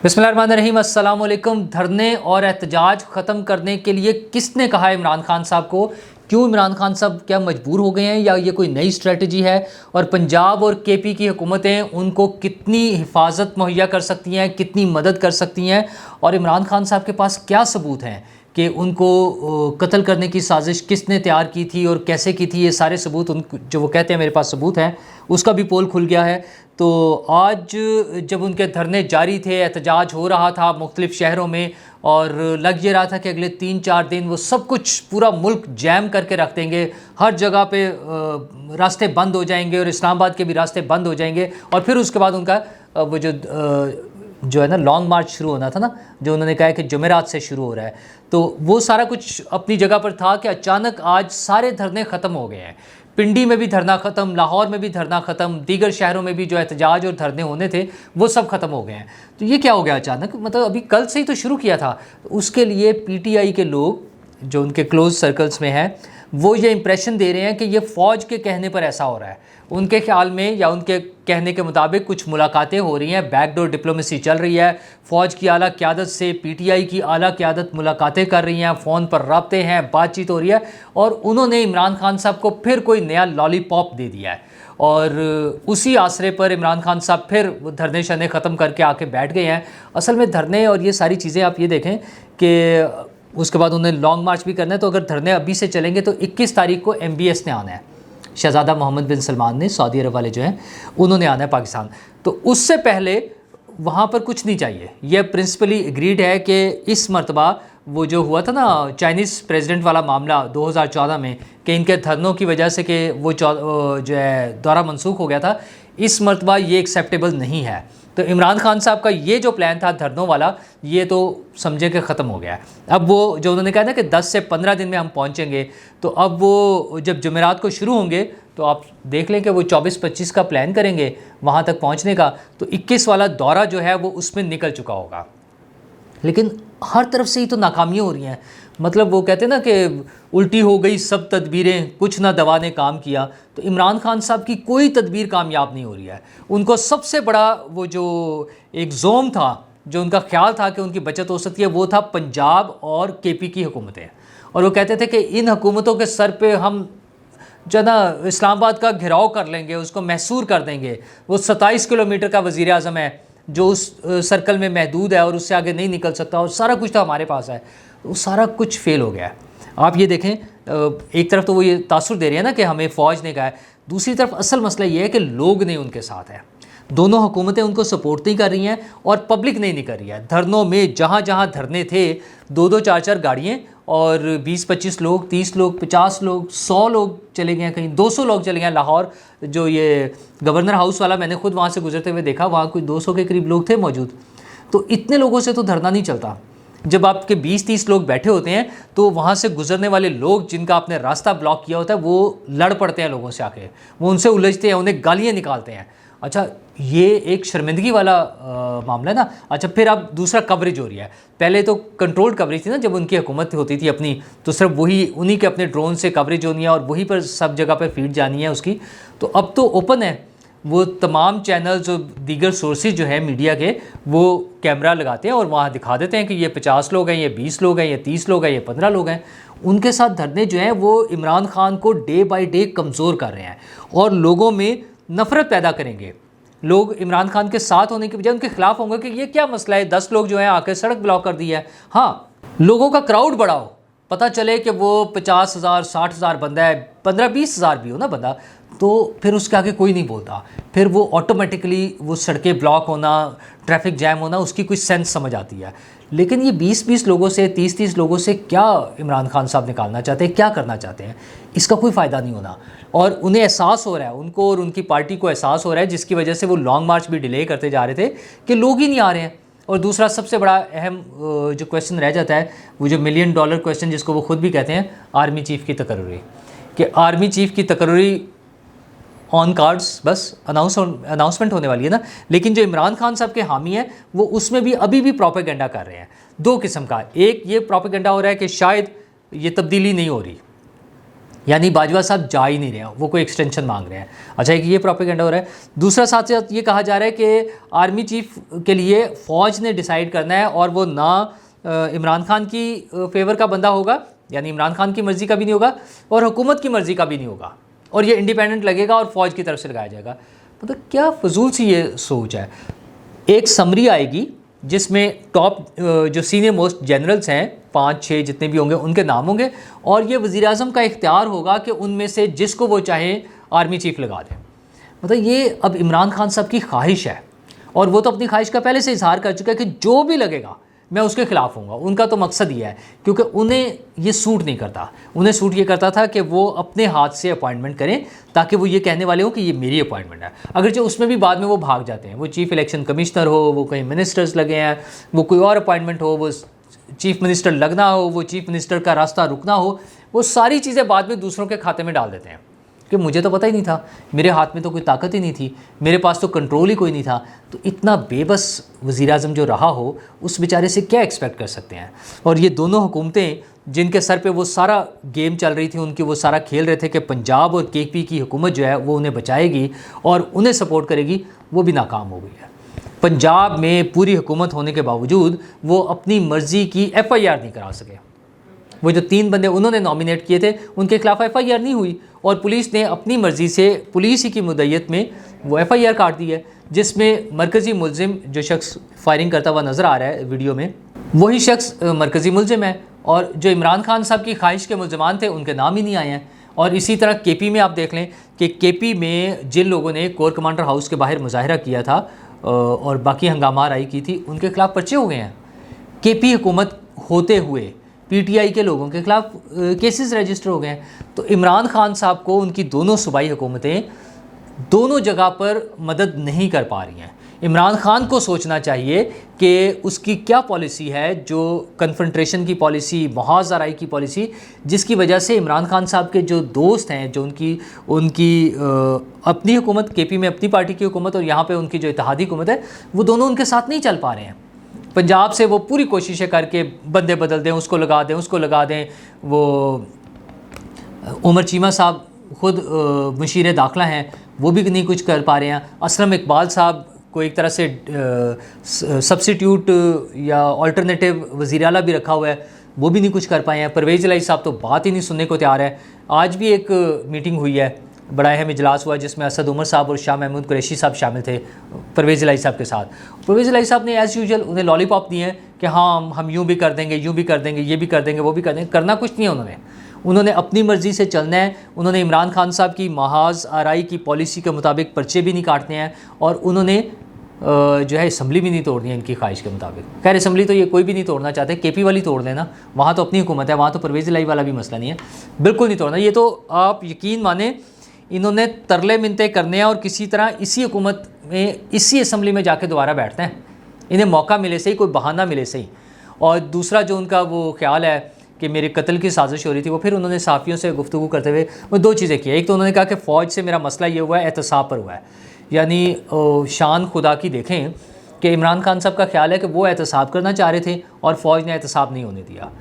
बिस्मिल्लाहिर्रहमानिर्रहीम, अस्सलाम वालेकुम। धरने और एहतजाज ख़त्म करने के लिए किसने कहा है इमरान खान साहब को? क्यों इमरान खान साहब क्या मजबूर हो गए हैं या ये कोई नई स्ट्रेटजी है? और पंजाब और केपी की हुकूमतें उनको कितनी हिफाजत मुहैया कर सकती हैं, कितनी मदद कर सकती हैं? और इमरान खान साहब के पास क्या सबूत हैं कि उनको कत्ल करने की साजिश किसने तैयार की थी और कैसे की थी? ये सारे सबूत उनको जो वो कहते हैं मेरे पास सबूत हैं, उसका भी पोल खुल गया है। तो आज जब उनके धरने जारी थे, एहतजाज हो रहा था मुख्तलिफ़ शहरों में, और लग ये रहा था कि अगले 3-4 दिन वो सब कुछ पूरा मुल्क जैम करके रख देंगे, हर जगह पे रास्ते बंद हो जाएंगे और इस्लामाबाद के भी रास्ते बंद हो जाएंगे। और फिर उसके बाद उनका वो जो है ना लॉन्ग मार्च शुरू होना था ना, जो उन्होंने कहा है कि जुमेरात से शुरू हो रहा है, तो वो सारा कुछ अपनी जगह पर था कि अचानक आज सारे धरने ख़त्म हो गए हैं। पिंडी में भी धरना ख़त्म, लाहौर में भी धरना ख़त्म, दीगर शहरों में भी जो एहतजाज और धरने होने थे वो सब ख़त्म हो गए हैं। तो ये क्या हो गया अचानक? मतलब अभी कल से ही तो शुरू किया था। उसके लिए पीटीआई के लोग जो उनके क्लोज सर्कल्स में हैं वो ये इंप्रेशन दे रहे हैं कि ये फ़ौज के कहने पर ऐसा हो रहा है। उनके ख्याल में या उनके कहने के मुताबिक कुछ मुलाकातें हो रही हैं, बैकडोर डिप्लोमेसी चल रही है, फ़ौज की आला क़यादत से पीटीआई की आला क़यादत मुलाकातें कर रही हैं, फ़ोन पर राब्ते हैं, बातचीत हो रही है, और उन्होंने इमरान खान साहब को फिर कोई नया लॉलीपॉप दे दिया है। और उसी आसरे पर इमरान खान साहब फिर धरने शरने ख़त्म करके आके बैठ गए हैं। असल में धरने और ये सारी चीज़ें आप ये देखें कि उसके बाद उन्हें लॉन्ग मार्च भी करना है, तो अगर धरने अभी से चलेंगे तो 21 तारीख को MBS ने आना है, शहज़ादा मोहम्मद बिन सलमान ने, सऊदी अरब वाले जो हैं उन्होंने आना है पाकिस्तान। तो उससे पहले वहाँ पर कुछ नहीं चाहिए। यह प्रिंसिपली एग्रीड है कि इस मरतबा वो जो हुआ था ना चाइनीज़ प्रेसिडेंट वाला मामला 2014 में, कि इनके धरनों की वजह से कि वो जो है दौरा मनसूख हो गया था, इस मरतबा ये एक्सेप्टेबल नहीं है। तो इमरान खान साहब का ये जो प्लान था धरनों वाला, ये तो समझे कि ख़त्म हो गया है। अब वो जो उन्होंने कहा ना कि 10 से 15 दिन में हम पहुंचेंगे, तो अब वो जब जुमेरात को शुरू होंगे तो आप देख लें कि वो 24-25 का प्लान करेंगे वहाँ तक पहुँचने का, तो 21 वाला दौरा जो है वो उसमें निकल चुका होगा। लेकिन हर तरफ से ही तो नाकामियाँ हो रही हैं। मतलब वो कहते हैं ना कि उल्टी हो गई सब तदबीरें, कुछ ना दवा ने काम किया। तो इमरान खान साहब की कोई तदबीर कामयाब नहीं हो रही है। उनको सबसे बड़ा वो जो एक जोम था, जो उनका ख्याल था कि उनकी बचत हो सकती है, वो था पंजाब और केपी की हुकूमतें। और वो कहते थे कि इन हुकूमतों के सर पे हम जो है ना इस्लामाबाद का घेराव कर लेंगे, उसको महसूर कर देंगे। वो 27 किलोमीटर का वज़ीर आज़म है जो उस सर्कल में महदूद है और उससे आगे नहीं निकल सकता, और सारा कुछ तो हमारे पास है। वो सारा कुछ फेल हो गया है। आप ये देखें, एक तरफ तो वो ये तासुर दे रहे हैं ना कि हमें फ़ौज ने कहा है, दूसरी तरफ असल मसला ये है कि लोग नहीं उनके साथ हैं। दोनों हुकूमतें उनको सपोर्ट नहीं कर रही हैं और पब्लिक नहीं कर रही है। धरनों में जहाँ जहाँ धरने थे 2-2 4-4 गाड़ियाँ और 20-25 लोग, 30 लोग, 50 लोग, 100 लोग चले गए हैं, कहीं 200 लोग चले गए हैं। लाहौर जो ये गवर्नर हाउस वाला, मैंने खुद वहाँ से गुजरते हुए देखा, वहाँ कोई 200 के करीब लोग थे मौजूद। तो इतने लोगों से तो धरना नहीं चलता। जब आपके 20-30 लोग बैठे होते हैं तो वहाँ से गुजरने वाले लोग जिनका आपने रास्ता ब्लॉक किया होता है वो लड़ पड़ते हैं लोगों से आके, वो उनसे उलझते हैं, उन्हें गालियाँ निकालते हैं। अच्छा, ये एक शर्मिंदगी वाला मामला है ना। अच्छा, फिर अब दूसरा कवरेज हो रही है। पहले तो कंट्रोल्ड कवरेज थी ना, जब उनकी हुकूमत होती थी अपनी, तो सिर्फ वही उन्हीं के अपने ड्रोन से कवरेज होनी है और वहीं पर सब जगह पर फीड जानी है उसकी। तो अब तो ओपन है, वो तमाम चैनल्स और दीगर सोर्सेज जो है मीडिया के, वो कैमरा लगाते हैं और वहाँ दिखा देते हैं कि ये 50 लोग हैं, ये 20 लोग हैं, ये 30 लोग हैं, ये 15 लोग हैं। उनके साथ धरने जो हैं वो इमरान खान को डे बाई डे कमज़ोर कर रहे हैं और लोगों में नफ़रत पैदा करेंगे। लोग इमरान खान के साथ होने के बजाय उनके खिलाफ होंगे कि ये क्या मसला है, 10 लोग जो हैं आकर सड़क ब्लॉक कर दी है। हाँ, लोगों का क्राउड बढ़ाओ, पता चले कि वो 50,000 60,000 बंदा है, 15-20 हज़ार भी हो ना बंदा, तो फिर उसके आगे कोई नहीं बोलता। फिर वो ऑटोमेटिकली वो सड़कें ब्लॉक होना, ट्रैफिक जैम होना, उसकी कोई सेंस समझ आती है। लेकिन ये 20-20 लोगों से, 30-30 लोगों से क्या इमरान खान साहब निकालना चाहते हैं, क्या करना चाहते हैं, इसका कोई फ़ायदा नहीं होना। और उन्हें एहसास हो रहा है, उनको और उनकी पार्टी को एहसास हो रहा है, जिसकी वजह से वो लॉन्ग मार्च भी डिले करते जा रहे थे कि लोग ही नहीं आ रहे हैं। और दूसरा सबसे बड़ा अहम जो क्वेश्चन रह जाता है, वो जो $1 मिलियन क्वेश्चन, जिसको वो खुद भी कहते हैं, आर्मी चीफ़ की तकर्री, कि आर्मी चीफ़ की तकर्री ऑन कार्ड्स, बस अनाउंसमेंट होने वाली है ना। लेकिन जो इमरान खान साहब के हामी हैं वो उसमें भी अभी भी प्रोपेगेंडा कर रहे हैं। दो किस्म का, एक ये प्रोपेगेंडा हो रहा है कि शायद ये तब्दीली नहीं हो रही, यानी बाजवा साहब जा ही नहीं रहे हैं, वो कोई एक्सटेंशन मांग रहे हैं। अच्छा, एक ये प्रोपेगेंडा हो रहा है। दूसरा साथ साथ ये कहा जा रहा है कि आर्मी चीफ के लिए फ़ौज ने डिसाइड करना है और वो ना इमरान खान की फेवर का बंदा होगा, यानी इमरान खान की मर्ज़ी का भी नहीं होगा और हुकूमत की मर्ज़ी का भी नहीं होगा, और ये इंडिपेंडेंट लगेगा और फ़ौज की तरफ से लगाया जाएगा। मतलब क्या फजूल सी ये सोच है। एक समरी आएगी जिसमें टॉप जो सीनियर मोस्ट जनरल्स हैं 5-6 जितने भी होंगे उनके नाम होंगे, और ये वज़ीर आज़म का इख्तियार होगा कि उनमें से जिसको वो चाहे आर्मी चीफ लगा दें। मतलब ये अब इमरान खान साहब की ख्वाहिश है, और वो तो अपनी ख्वाहिश का पहले से इजहार कर चुका है कि जो भी लगेगा मैं उसके खिलाफ हूँगा। उनका तो मकसद ये है, क्योंकि उन्हें ये सूट नहीं करता। उन्हें सूट ये करता था कि वो अपने हाथ से अपॉइंटमेंट करें ताकि वो ये कहने वाले हों कि ये मेरी अपॉइंटमेंट है, अगर जो उसमें भी बाद में वो भाग जाते हैं। वो चीफ इलेक्शन कमिश्नर हो, वो कहीं मिनिस्टर्स लगे हैं, वो कोई और अपॉइंटमेंट हो, वो चीफ मिनिस्टर लगना हो, वो चीफ मिनिस्टर का रास्ता रुकना हो, वो सारी चीज़ें बाद में दूसरों के खाते में डाल देते हैं कि मुझे तो पता ही नहीं था, मेरे हाथ में तो कोई ताकत ही नहीं थी, मेरे पास तो कंट्रोल ही कोई नहीं था। तो इतना बेबस वज़ीर आज़म जो रहा हो, उस बेचारे से क्या एक्सपेक्ट कर सकते हैं। और ये दोनों हुकूमतें जिनके सर पे वो सारा गेम चल रही थी, उनकी वो सारा खेल रहे थे कि पंजाब और KP की हुकूमत जो है वो उन्हें बचाएगी और उन्हें सपोर्ट करेगी, वो भी नाकाम हो गई है। पंजाब में पूरी हुकूमत होने के बावजूद वो अपनी मर्ज़ी की FIR नहीं करा सके। वो जो 3 बंदे उन्होंने नॉमिनेट किए थे उनके खिलाफ FIR नहीं हुई, और पुलिस ने अपनी मर्ज़ी से पुलिस ही की मुद्दत में वो FIR काट दी है, जिसमें मरकज़ी मुलजिम जो शख्स फायरिंग करता हुआ नज़र आ रहा है वीडियो में, वही शख्स मरकज़ी मुलजिम है, और जो इमरान खान साहब की ख्वाहिश के मुलजमान थे उनके नाम ही नहीं आए हैं। और इसी तरह KP में आप देख लें कि KP में जिन लोगों ने कोर कमांडर हाउस के बाहर मुजाहरा किया था और बाकी हंगामा राई की थी, उनके खिलाफ पर्चे हो गए हैं। KP हुकूमत होते हुए PTI के लोगों के खिलाफ केसेस रजिस्टर हो गए हैं। तो इमरान खान साहब को उनकी दोनों सूबाई हुकूमतें दोनों जगह पर मदद नहीं कर पा रही हैं। इमरान खान को सोचना चाहिए कि उसकी क्या पॉलिसी है, जो कन्फ्रंट्रेशन की पॉलिसी, मुहाज़ आराई की पॉलिसी, जिसकी वजह से इमरान खान साहब के जो दोस्त हैं, जो उनकी अपनी हुकूमत KP में अपनी पार्टी की हुकूमत और यहाँ पे उनकी जो इत्तेहादी हुकूमत है, वो दोनों उनके साथ नहीं चल पा रहे हैं। पंजाब से वो पूरी कोशिशें करके बंदे बदल दें, उसको लगा दें, उसको लगा दें। वो उमर चीमा साहब ख़ुद मुशीर दाखिला हैं, वो भी नहीं कुछ कर पा रहे हैं। असलम इकबाल साहब को एक तरह से सब्सिट्यूट या अल्टरनेटिव वज़ीर आला भी रखा हुआ है, वो भी नहीं कुछ कर पाए हैं। परवेज़ इलाही साहब तो बात ही नहीं सुनने को तैयार है। आज भी एक मीटिंग हुई है, बड़ा अहम इजलास हुआ जिसमें असद उमर साहब और शाह महमूद कुरैशी साहब शामिल थे परवेज़ इलाही साहब के साथ। परवेज़ इलाही साहब ने एज़ यूजुअल उन्हें लॉलीपॉप दिए हैं कि हाँ हम यूँ भी कर देंगे, यूँ भी कर देंगे, ये भी कर देंगे, वो भी कर देंगे। करना कुछ नहीं है उन्होंने अपनी मर्ज़ी से चलना है। उन्होंने इमरान खान साहब की महाज आराई की पॉलिसी के मुताबिक पर्चे भी नहीं काटने हैं, और उन्होंने जो है असम्बली भी नहीं तोड़नी है इनकी ख्वाहिश के मुताबिक। खैर असम्बली तो ये कोई भी नहीं तोड़ना चाहते, KP वाली तोड़ लेना, वहाँ तो अपनी हुकूमत है, वहाँ तो परवेज़ इलाही वाला भी मसला नहीं है, बिल्कुल नहीं तोड़ना। ये तो आप यकीन माने इन्होंने तरले मिनते करने हैं और किसी तरह इसी हुकूमत में, इसी असम्बली में जाके दोबारा बैठना है। इन्हें मौका मिले से ही, कोई बहाना मिले से ही। और दूसरा जो उनका वो ख्याल है कि मेरे कत्ल की साजिश हो रही थी, वो फिर उन्होंने साफ़ियों से गुफ्तगू करते हुए वो 2 चीज़ें की। एक तो उन्होंने कहा कि फ़ौज से मेरा मसला ये हुआ है, एहतसाब पर हुआ है। यानी शान खुदा की देखें कि इमरान खान साहब का ख्याल है कि वो एहतसाब करना चाह रहे थे और फ़ौज ने एहतसाब नहीं होने दिया।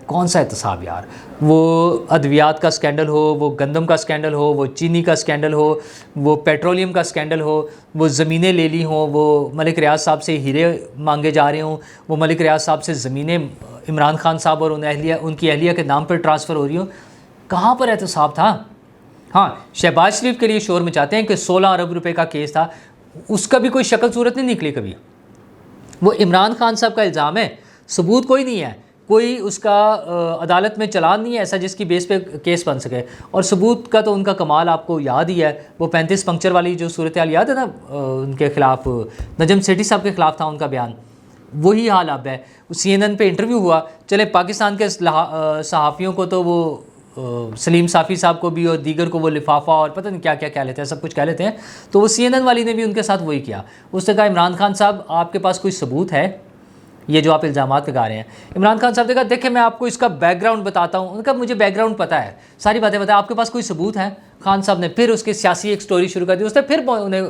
कौन सा एहतसाब यार? वो अद्वियात का स्कैंडल हो, वो गंदम का स्कैंडल हो, वो चीनी का स्कैंडल हो, वो पेट्रोलियम का स्कैंडल हो, वो ज़मीनें ले ली हों, वो मलिक रियाज साहब से हीरे मांगे जा रहे हों, वो मलिक रियाज साहब से ज़मीनें इमरान खान साहब और उनकी अहलिया के नाम पर ट्रांसफ़र हो रही हो। कहाँ पर एहतसाब था? हाँ, शहबाज शरीफ के लिए शोर मचाते हैं कि 16 अरब रुपए का केस था, उसका भी कोई शक्ल सूरत नहीं निकली कभी। वो इमरान खान साहब का इल्ज़ाम है, सबूत कोई नहीं है, कोई उसका अदालत में चलान नहीं है ऐसा जिसकी बेस पे केस बन सके। और सबूत का तो उनका कमाल आपको याद ही है, वो 35 पंक्चर वाली जो सूरत हाल याद है ना, उनके ख़िलाफ़ नजम सेठी साहब के ख़िलाफ़ था उनका बयान, वही हाल अब है। CNN पे इंटरव्यू हुआ, चले पाकिस्तान के सहाफ़ियों को तो वो सलीम साफ़ी साहब को भी और दीगर को वो लिफाफा और पता नहीं क्या क्या कह लेते हैं, सब कुछ कह लेते हैं। तो वो CNN वाली ने भी उनके साथ वही किया। उसने कहा इमरान खान साहब आपके पास कोई सबूत है ये जो आप इल्ज़ामात लगा रहे हैं? इमरान खान साहब ने कहा देखें मैं आपको इसका बैकग्राउंड बताता हूँ। उनका मुझे बैकग्राउंड पता है, सारी बातें पता है, आपके पास कोई सबूत है? खान साहब ने फिर उसकी सियासी एक स्टोरी शुरू कर दी। उसने फिर उन्हें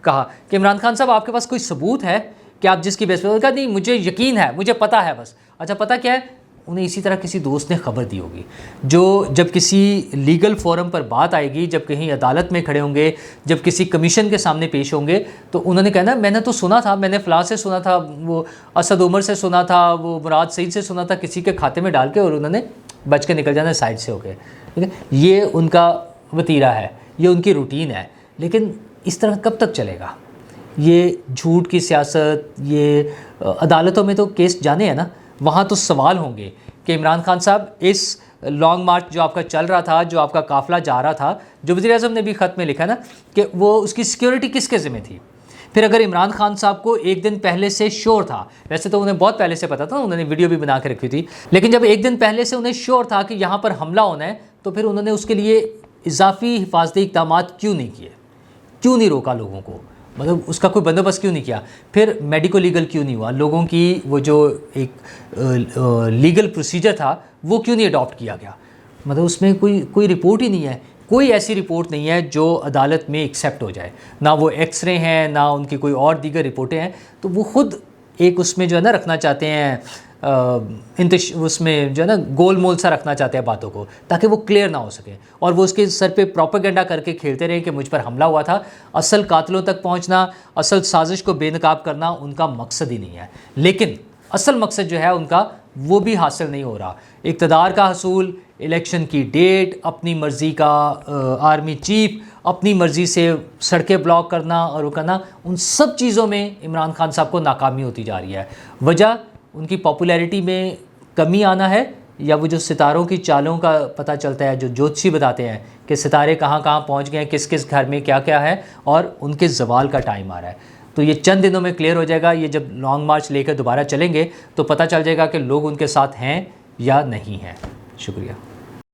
कहा कि इमरान खान साहब आपके पास कोई सबूत है कि आप जिसकी बेस पर? उन्होंने कहा नहीं मुझे यकीन है, मुझे पता है बस। अच्छा पता क्या है? उन्हें इसी तरह किसी दोस्त ने खबर दी होगी, जो जब किसी लीगल फोरम पर बात आएगी, जब कहीं अदालत में खड़े होंगे, जब किसी कमीशन के सामने पेश होंगे, तो उन्होंने कहना मैंने तो सुना था, मैंने फ़लाँ से सुना था, वो असद उमर से सुना था, वो मुराद सईद से सुना था, किसी के खाते में डाल के और उन्होंने बच के निकल जाना साइड से होके। ठीक है, ये उनका वतीरा है, ये उनकी रूटीन है। लेकिन इस तरह कब तक चलेगा? ये झूठ की सियासत, ये अदालतों में तो केस जाने हैं ना, वहाँ तो सवाल होंगे कि इमरान खान साहब इस लॉन्ग मार्च जो आपका चल रहा था, जो आपका काफ़िला जा रहा था, जो वज़ीर-ए-आज़म ने भी ख़त में लिखा ना कि वो उसकी सिक्योरिटी किसके ज़िम्मे थी। फिर अगर इमरान खान साहब को एक दिन पहले से श्योर था, वैसे तो उन्हें बहुत पहले से पता था, उन्होंने वीडियो भी बना के रखी थी, लेकिन जब एक दिन पहले से उन्हें श्योर था कि यहाँ पर हमला होना है, तो फिर उन्होंने उसके लिए इजाफी हिफाजती इक़दाम क्यों नहीं किए? क्यों नहीं रोका लोगों को? मतलब उसका कोई बंदोबस्त क्यों नहीं किया? फिर मेडिको लीगल क्यों नहीं हुआ? लोगों की वो जो एक लीगल प्रोसीजर था वो क्यों नहीं अडॉप्ट किया गया? मतलब उसमें कोई रिपोर्ट ही नहीं है, कोई ऐसी रिपोर्ट नहीं है जो अदालत में एक्सेप्ट हो जाए। ना वो एक्सरे हैं, ना उनकी कोई और दीगर रिपोर्टें हैं। तो वो ख़ुद एक उसमें जो है ना रखना चाहते हैं, उसमें जो है ना गोल मोल सा रखना चाहते हैं बातों को, ताकि वो क्लियर ना हो सके और वो उसके सर पे प्रोपेगेंडा करके खेलते रहे कि मुझ पर हमला हुआ था। असल कातलों तक पहुंचना, असल साजिश को बेनकाब करना उनका मकसद ही नहीं है। लेकिन असल मकसद जो है उनका वो भी हासिल नहीं हो रहा। इक़्तिदार का हसूल, इलेक्शन की डेट, अपनी मर्ज़ी का आर्मी चीफ, अपनी मर्ज़ी से सड़कें ब्लॉक करना और वो करना, उन सब चीज़ों में इमरान खान साहब को नाकामी होती जा रही है। वजह उनकी पॉपुलैरिटी में कमी आना है, या वो जो सितारों की चालों का पता चलता है, जो ज्योतिषी बताते हैं कि सितारे कहाँ कहाँ पहुँच गए हैं, किस किस घर में क्या क्या है, और उनके ज़वाल का टाइम आ रहा है। तो ये चंद दिनों में क्लियर हो जाएगा। ये जब लॉन्ग मार्च लेकर दोबारा चलेंगे तो पता चल जाएगा कि लोग उनके साथ हैं या नहीं हैं। शुक्रिया।